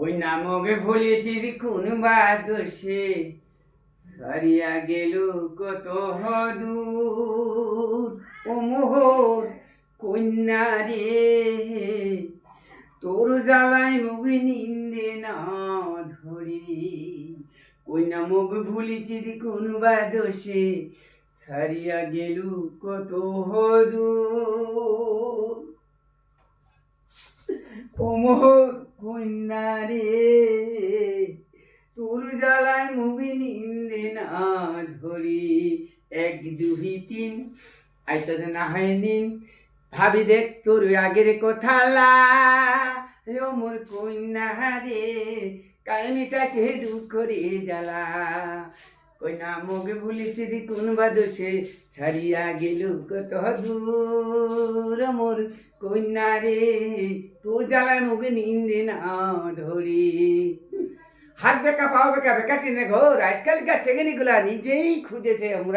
ওই নামকে ভুলেছি কোন বা দোষে সারিয়া গেল কত দূর ও মোহর কন্যা রে, তোর জ্বালায় মুখ নিন্দে না ধরি। কন্যা মুখ ভুলেছি কোন বা দোষে সারিয়া গেল কত দূর ও মোহর কন্যা রে, তোর জ্বালায় মুভি নিন্দে না ধরি। এক দুই তিন আইতো না হয়নি ভাবি দেখ তোর আগের কথা ও মোর কন্যা রে, কাহিনীটাকে দুঃখ করে জ্বালা। কইনা মুখ ভুলিছি কোন বাদসে ছাড়িয়া গেল কত দূর মোর কন্যা রে, তোর জ্বালায় মুখ নিন্দে না ধরি। হাত বেকা পাও বেকা বেকা টেনে ঘোর, আজকালকার চেগেনিগুলা নিজেই খুঁজেছে আমরা।